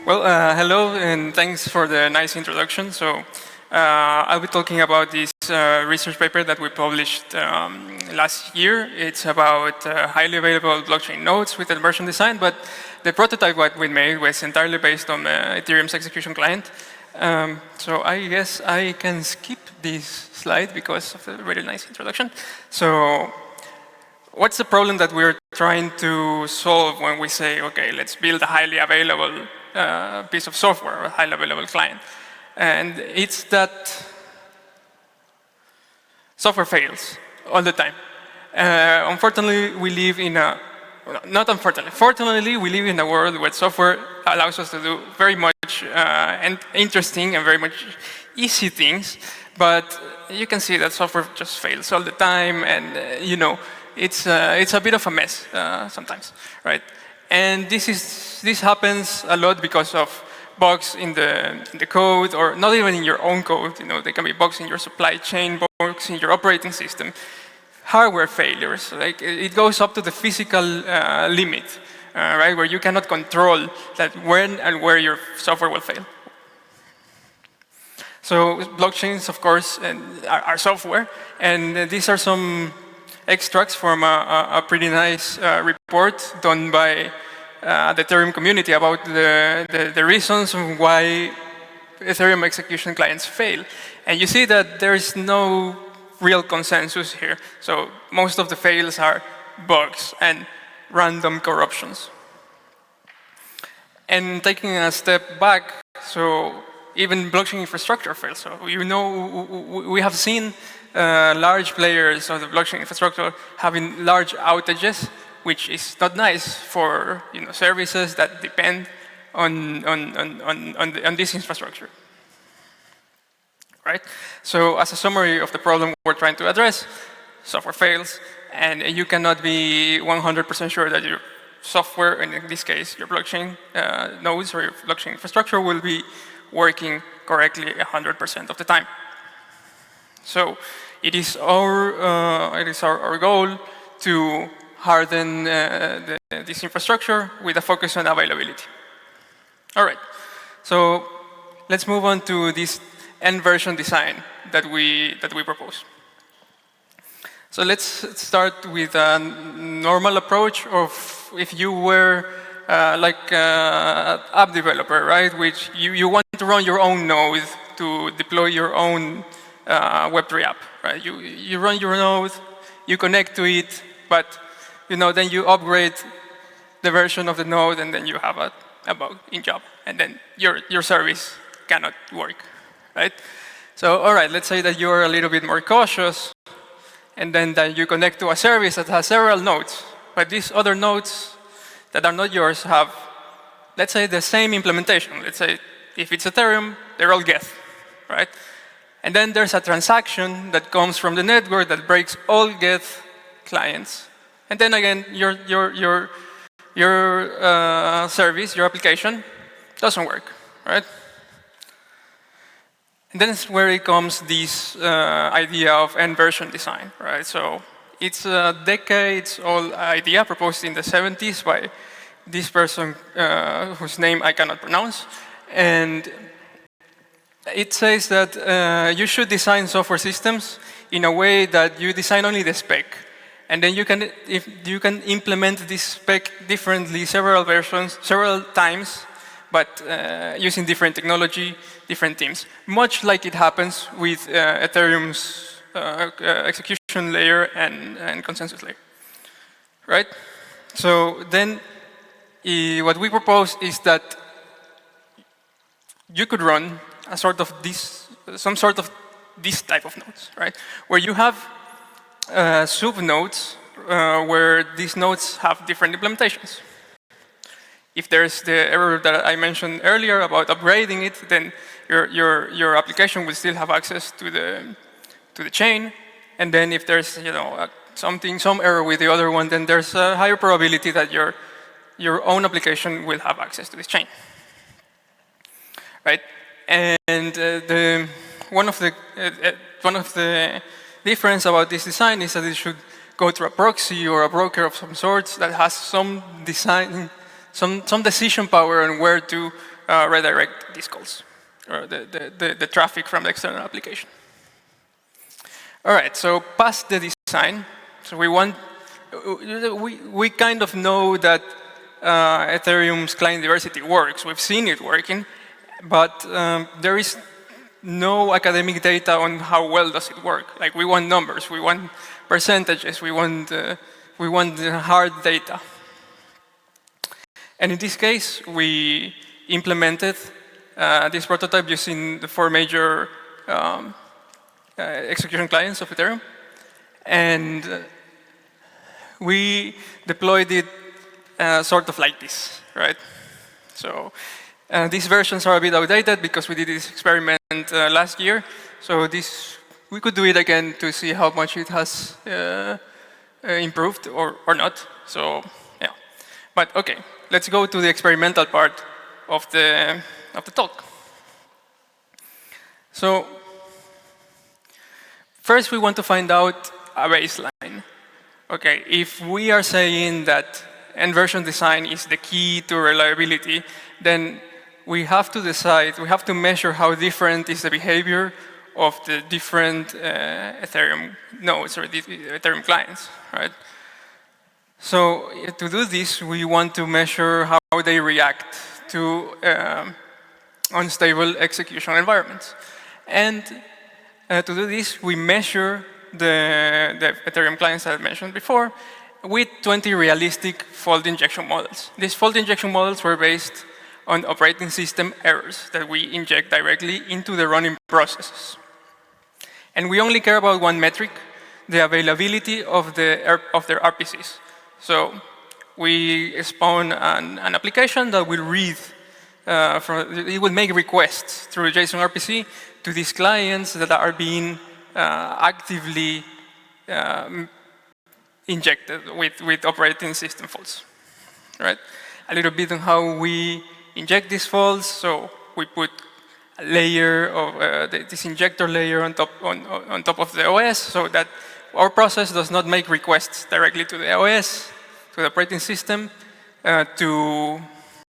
Well, hello, and thanks for the nice introduction. So I'll be talking about this research paper that we published last year. It's about highly available blockchain nodes with inversion design, but the prototype what we made was entirely based on Ethereum's execution client. So I guess I can skip this slide because of the really nice introduction. So what's the problem that we're trying to solve when we say, okay, let's build a highly available piece of software, a highly available client? And it's that software fails all the time. Unfortunately, we live in a, not unfortunately, fortunately, we live in a world where software allows us to do very much and interesting and very much easy things, but you can see that software just fails all the time, and you know, it's a bit of a mess sometimes, right? And this happens a lot because of bugs in the code, or not even in your own code. You know, there can be bugs in your supply chain, bugs in your operating system, hardware failures. Like it goes up to the physical limit, right, where you cannot control that when and where your software will fail. So blockchains, of course, are software, and these are some extracts from a pretty nice report done by the Ethereum community about the reasons why Ethereum execution clients fail. And you see that there is no real consensus here. So most of the fails are bugs and random corruptions. And taking a step back, so even blockchain infrastructure fails. So you know, we have seen large players of the blockchain infrastructure having large outages, which is not nice for services that depend on this infrastructure, right? So as a summary of the problem we're trying to address, software fails, and you cannot be 100% sure that your software, and in this case, your blockchain nodes or your blockchain infrastructure will be working correctly 100% of the time. So it is our goal to harden this infrastructure with a focus on availability. All right, so let's move on to this end version design that we propose. So let's start with a normal approach of if you were like an app developer, right? Which you want to run your own node to deploy your own Web3 app, right? You run your node, you connect to it, but then you upgrade the version of the node, and then you have a bug in job, and then your service cannot work, right? So, all right, let's say that you're a little bit more cautious, and then that you connect to a service that has several nodes, but these other nodes that are not yours have, let's say, the same implementation. Let's say if it's Ethereum, they're all Geth, right? And then there's a transaction that comes from the network that breaks all Geth clients. And then again, your service, your application, doesn't work, right? And then it's where it comes this idea of end version design, right? So it's a decades-old idea proposed in the 70s by this person whose name I cannot pronounce. And it says that you should design software systems in a way that you design only the spec. And then you can implement this spec differently, several versions, several times, but using different technology, different teams. Much like it happens with Ethereum's execution layer and consensus layer, right? So then what we propose is that you could run some sort of this type of nodes, right? Where you have sub-nodes where these nodes have different implementations. If there's the error that I mentioned earlier about upgrading it, then your application will still have access to the chain. And then if there's some error with the other one, then there's a higher probability that your own application will have access to this chain, right? And one of the difference about this design is that it should go through a proxy or a broker of some sorts that has some decision power on where to redirect these calls, or the traffic from the external application. All right, so past the design, so we kind of know that Ethereum's client diversity works. We've seen it working, but there is no academic data on how well does it work. Like, we want numbers, we want percentages, we want hard data. And in this case, we implemented this prototype using the 4 major execution clients of Ethereum. And we deployed it sort of like this, right? So these versions are a bit outdated because we did this experiment last year. So we could do it again to see how much it has improved or not. So yeah, but okay, let's go to the experimental part of the talk. So first, we want to find out a baseline. Okay, if we are saying that inversion design is the key to reliability, then we have to decide, we have to measure how different is the behavior of the different Ethereum nodes or the Ethereum clients, right? So to do this, we want to measure how they react to unstable execution environments. And to do this, we measure the Ethereum clients that I mentioned before with 20 realistic fault injection models. These fault injection models were based on operating system errors that we inject directly into the running processes. And we only care about one metric, the availability of their RPCs. So we spawn an application that will read, it will make requests through JSON RPC to these clients that are being actively injected with operating system faults, right? A little bit on how we inject these faults. So we put a layer of this injector layer on top of the OS, so that our process does not make requests directly to the OS, to the operating system, to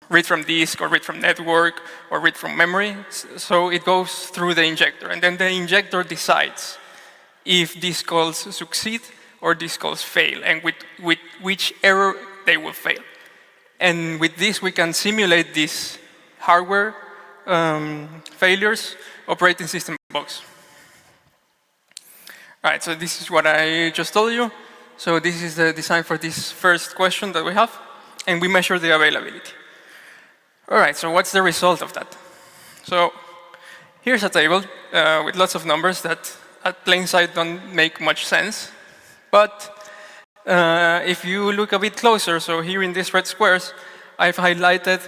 read from disk or read from network or read from memory. So it goes through the injector, and then the injector decides if these calls succeed or these calls fail, and with which error they will fail. And with this, we can simulate these hardware failures, operating system bugs. All right, so this is what I just told you. So this is the design for this first question that we have, and we measure the availability. All right, so what's the result of that? So here's a table with lots of numbers that at plain sight don't make much sense. But if you look a bit closer, so here in these red squares, I've highlighted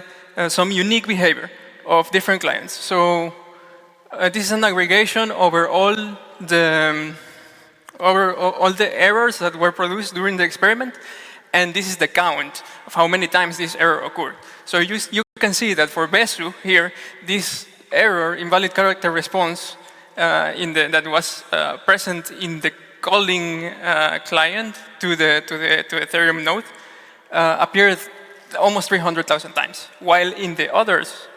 some unique behavior of different clients. So this is an aggregation over all the errors that were produced during the experiment, and this is the count of how many times this error occurred. So you can see that for Besu here, this error, invalid character response, that was present in the calling client to the Ethereum node appeared almost 300,000 times, while in the others,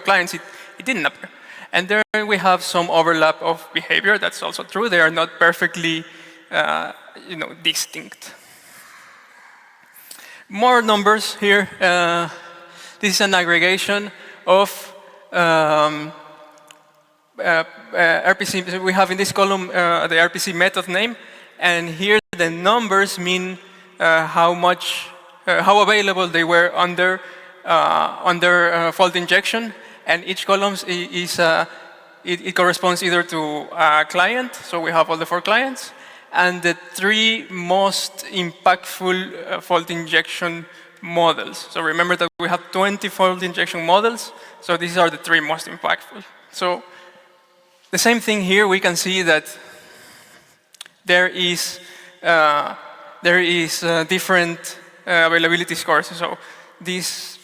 clients, it didn't appear. And there we have some overlap of behavior. That's also true. They are not perfectly, distinct. More numbers here. This is an aggregation of RPC. We have in this column the RPC method name, and here the numbers mean how available they were under fault injection, and each column is it corresponds either to a client. So we have all the 4 clients, and the 3 most impactful fault injection models. So remember that we have 20 fault injection models, so these are the 3 most impactful. So the same thing here, we can see that there is different availability scores. So these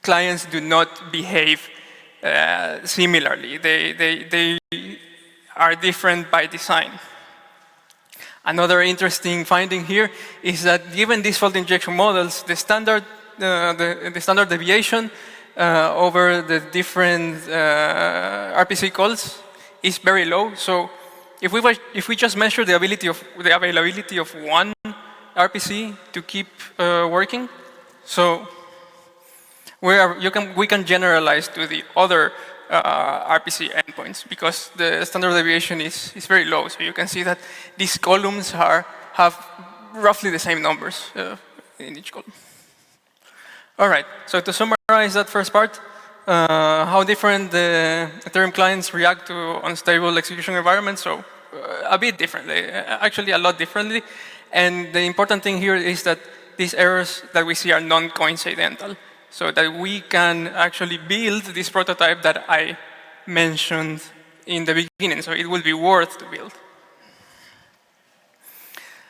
clients do not behave similarly. They are different by design. Another interesting finding here is that given these fault injection models, the standard deviation over the different RPC calls is very low. So if we just measure the availability of one RPC to keep working, so we can generalize to the other RPC endpoints because the standard deviation is very low. So you can see that these columns have roughly the same numbers in each column. All right, so to summarize that first part, how different the Ethereum clients react to unstable execution environments. So a bit differently, actually a lot differently. And the important thing here is that these errors that we see are non-coincidental, so that we can actually build this prototype that I mentioned in the beginning. So it will be worth to build.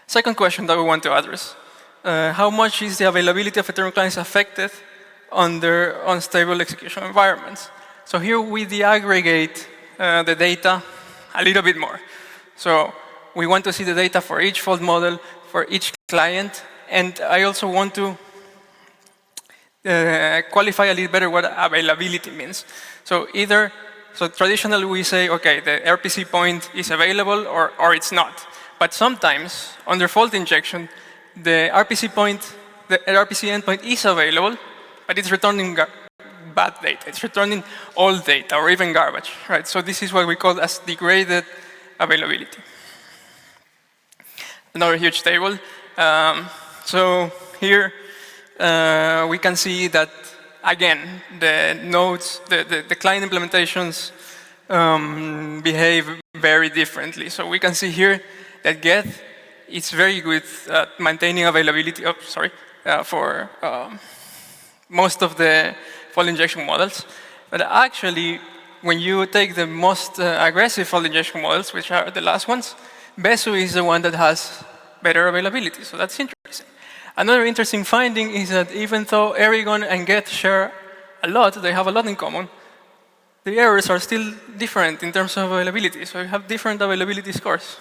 Second question that we want to address. How much is the availability of Ethereum clients affected under unstable execution environments? So here we deaggregate the data a little bit more. So we want to see the data for each fault model, for each client, and I also want to qualify a little better what availability means. So traditionally we say, okay, the RPC point is available or it's not. But sometimes, under fault injection, the RPC endpoint is available, but it's returning bad data. It's returning old data or even garbage, right? So this is what we call as degraded availability. Another huge table. So here we can see that, again, the nodes, the client implementations behave very differently. So we can see here that Get is very good at maintaining availability for most of the fault injection models. But actually, when you take the most aggressive fault injection models, which are the last ones, Besu is the one that has better availability. So that's interesting. Another interesting finding is that even though Aragon and Get share a lot, they have a lot in common, the errors are still different in terms of availability. So you have different availability scores.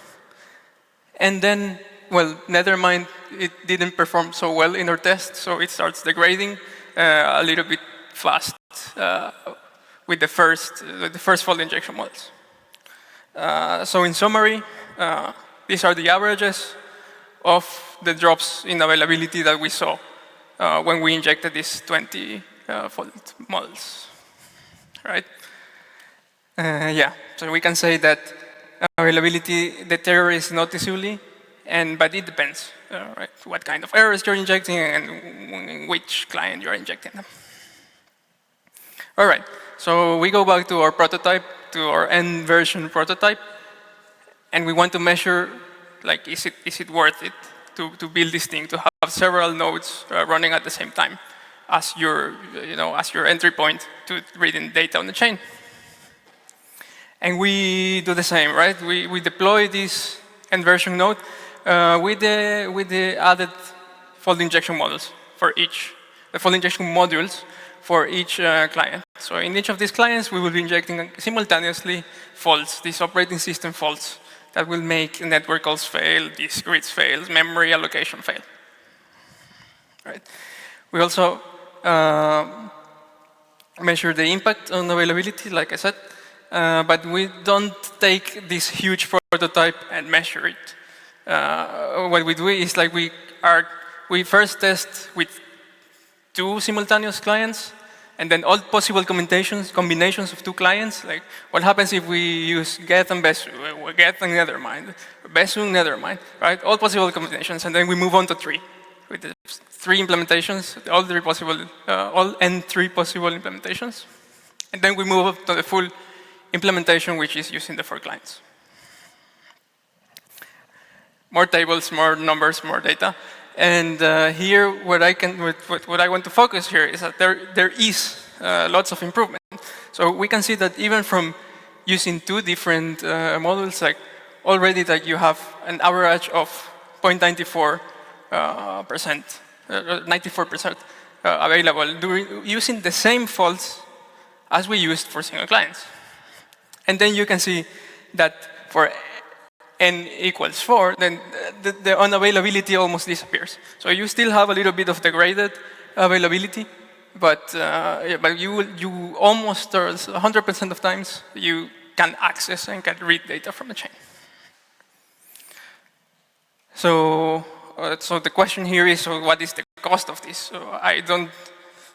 And then, well, Nethermind, it didn't perform so well in our test, so it starts degrading a little bit fast with the first fault injection models. So in summary, these are the averages of the drops in availability that we saw when we injected these 20 fault models, right? Yeah, so we can say that availability deteriorates noticeably, but it depends, right? What kind of errors you're injecting and which client you're injecting them. All right, so we go back to our prototype, to our end version prototype, and we want to measure, like, is it worth it to build this thing, to have several nodes running at the same time as your entry point to reading data on the chain. And we do the same, right? We deploy this end version node with the added fault injection models for each, the fault injection modules for each client. So in each of these clients, we will be injecting simultaneously faults, these operating system faults that will make network calls fail, disk reads fail, memory allocation fail. Right? We also measure the impact on availability, like I said, but we don't take this huge prototype and measure it. What we do is like we first test with 2 simultaneous clients, and then all possible combinations of 2 clients. Like what happens if we use Get and Besu, Get and Nethermind, Besu and Nethermind, right? All possible combinations, and then we move on to 3 with the 3 implementations, all N3 possible implementations, and then we move up to the full implementation, which is using the 4 clients. More tables, more numbers, more data. And here, what I want to focus here is that there is lots of improvement. So we can see that even from using 2 different models, like already that you have an average of 0.94%, 94% available using the same faults as we used for single clients. And then you can see that for n equals 4, then the unavailability almost disappears. So you still have a little bit of degraded availability, but you almost 100% of times you can access and can read data from a chain. So the question here is, so what is the cost of this?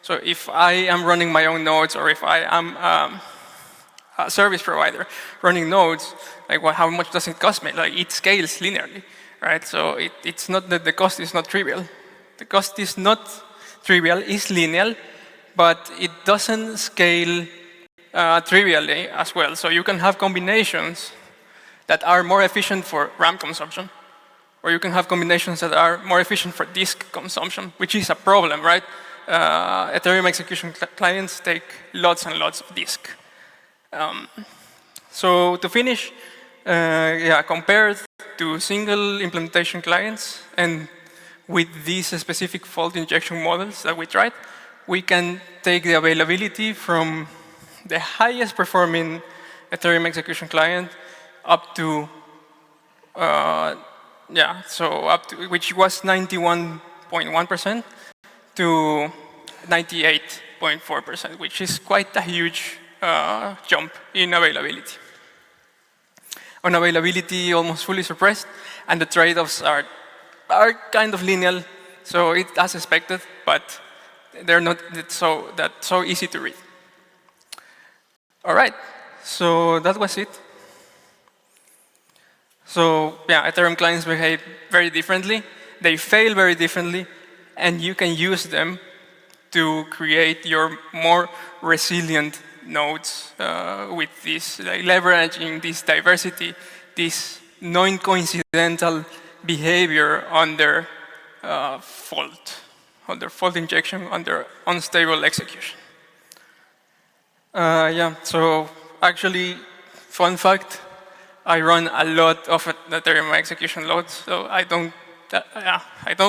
So if I am running my own nodes, or if I am a service provider running nodes, like how much does it cost me? Like it scales linearly, right? So it's not that the cost is not trivial. The cost is not trivial, it's linear, but it doesn't scale trivially as well. So you can have combinations that are more efficient for RAM consumption, or you can have combinations that are more efficient for disk consumption, which is a problem, right? Ethereum execution clients take lots and lots of disk. So to finish, compared to single implementation clients and with these specific fault injection models that we tried, we can take the availability from the highest performing Ethereum execution client up to, which was 91.1% to 98.4%, which is quite a huge jump in availability. On availability, almost fully suppressed, and the trade-offs are kind of linear, so it's as expected, but they're not so easy to read. All right, so that was it. So yeah, Ethereum clients behave very differently. They fail very differently, and you can use them to create your more resilient nodes with this, like leveraging this diversity, this non-coincidental behavior under fault injection, under unstable execution. So actually, fun fact, I run a lot of Ethereum execution loads, so I don't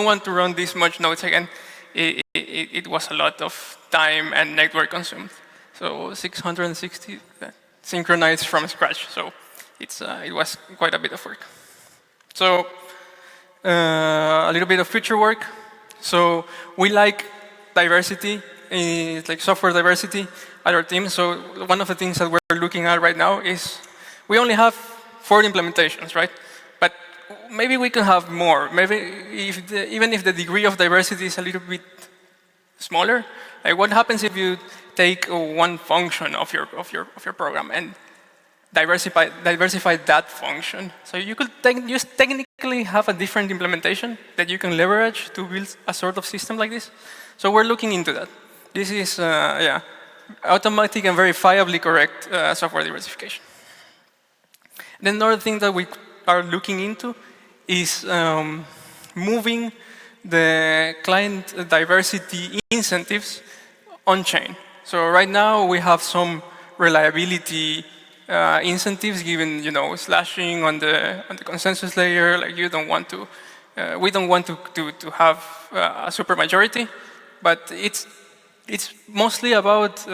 want to run this much nodes again. It was a lot of time and network consumed. So 660 synchronized from scratch. So it was quite a bit of work. So a little bit of future work. So we like diversity, like software diversity at our team. So one of the things that we're looking at right now is we only have 4 implementations, right? But maybe we can have more. Maybe even if the degree of diversity is a little bit smaller, like what happens if you take one function of your program and diversify that function? So you could just technically have a different implementation that you can leverage to build a sort of system like this. So we're looking into that. This is automatic and verifiably correct software diversification. Then another thing that we are looking into is moving the client diversity incentives on-chain. So right now we have some reliability incentives given, slashing on the consensus layer. Like you don't want to, we don't want to have a super majority, but it's mostly about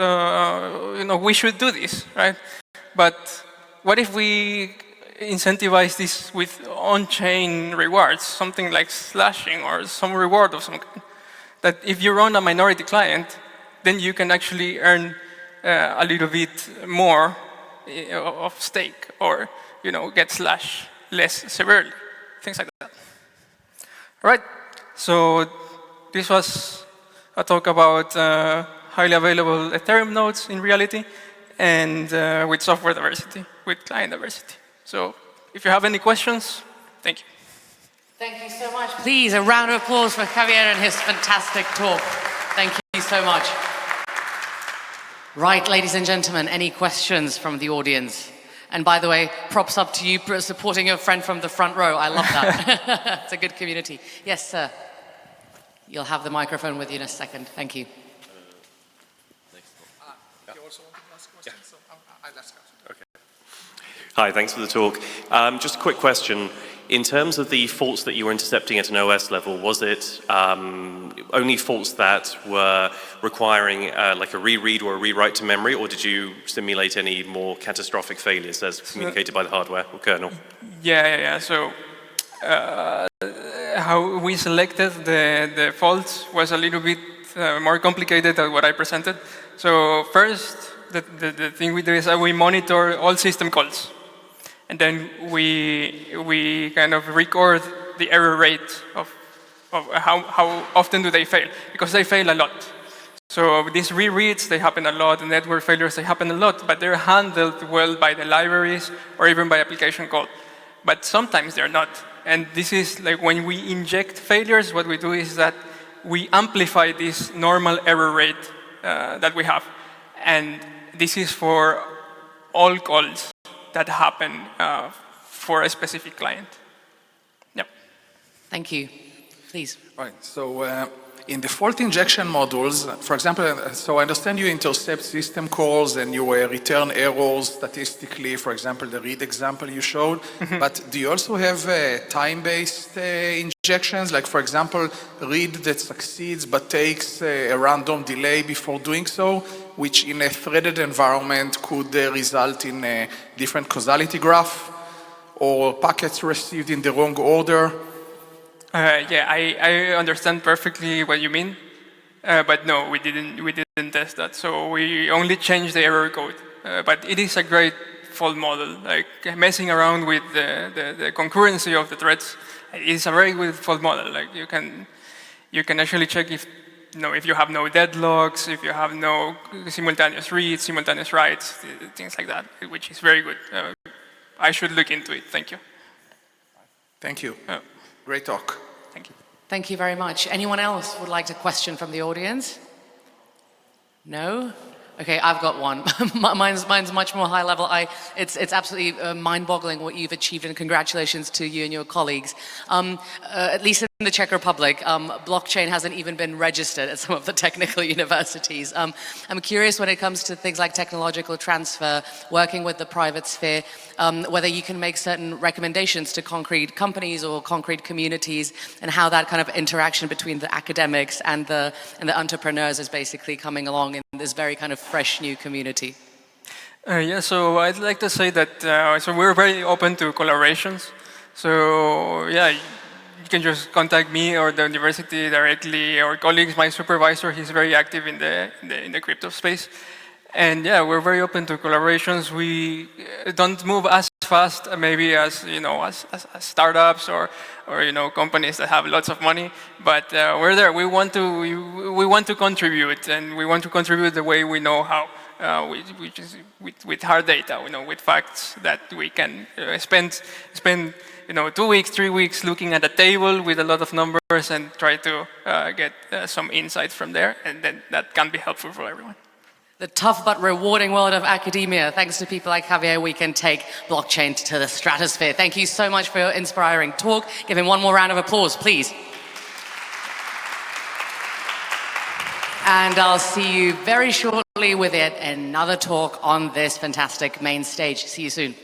we should do this, right? But what if we incentivize this with on-chain rewards, something like slashing or some reward of some kind? That if you run a minority client, then you can actually earn a little bit more of stake, or get slashed less severely, things like that. All right, so this was a talk about highly available Ethereum nodes in reality, and with software diversity, with client diversity. So if you have any questions, thank you. Thank you so much. Please, a round of applause for Javier and his fantastic talk. Thank you so much. Right, ladies and gentlemen, any questions from the audience? And by the way, props up to you for supporting your friend from the front row. I love that. It's a good community. Yes, sir. You'll have the microphone with you in a second. Thank you. You also want to ask questions? So I'll ask. Okay. Hi, thanks for the talk. Just a quick question. In terms of the faults that you were intercepting at an OS level, was it only faults that were requiring like a reread or a rewrite to memory, or did you simulate any more catastrophic failures as communicated by the hardware or kernel? Yeah. So how we selected the faults was a little bit more complicated than what I presented. So first, the thing we do is we monitor all system calls. And then we kind of record the error rate of how often do they fail, because they fail a lot. So these rereads, they happen a lot, and network failures, they happen a lot, but they're handled well by the libraries or even by application code. But sometimes they're not. And this is like when we inject failures, what we do is that we amplify this normal error rate that we have. And this is for all calls that happen for a specific client. Yep. Thank you. Please. Right. So in the fault injection modules, for example, so I understand you intercept system calls and you return errors statistically, for example, the read example you showed. But do you also have time-based injections? Like, for example, read that succeeds but takes a random delay before doing so, which in a threaded environment could result in a different causality graph, or packets received in the wrong order? Yeah, I understand perfectly what you mean, but no, we didn't test that. So we only changed the error code. But it is a great fault model. Like messing around with the concurrency of the threads is a very good fault model. Like you can actually check if you have no deadlocks, if you have no simultaneous reads, simultaneous writes, things like that, which is very good. I should look into it. Thank you. Thank you. Great talk. Thank you. Thank you very much. Anyone else would like a question from the audience? No? Okay, I've got one. mine's much more high level. It's absolutely mind-boggling what you've achieved, and congratulations to you and your colleagues. At least in the Czech Republic, blockchain hasn't even been registered at some of the technical universities. I'm curious when it comes to things like technological transfer, working with the private sphere, whether you can make certain recommendations to concrete companies or concrete communities, and how that kind of interaction between the academics and the entrepreneurs is basically coming along in this very kind of fresh new community. Yeah, so I'd like to say that so we're very open to collaborations. So yeah, you can just contact me or the university directly, or colleagues. My supervisor, he's very active in the crypto space. And yeah, we're very open to collaborations. We don't move as fast maybe as as startups or companies that have lots of money, but we're there. We want to contribute, and we want to contribute the way we know how, which is with hard data, with facts that we can spend 2 weeks, 3 weeks looking at a table with a lot of numbers and try to get some insights from there, and then that can be helpful for everyone. The tough but rewarding world of academia. Thanks to people like Javier, we can take blockchain to the stratosphere. Thank you so much for your inspiring talk. Give him one more round of applause, please. And I'll see you very shortly with yet another talk on this fantastic main stage. See you soon.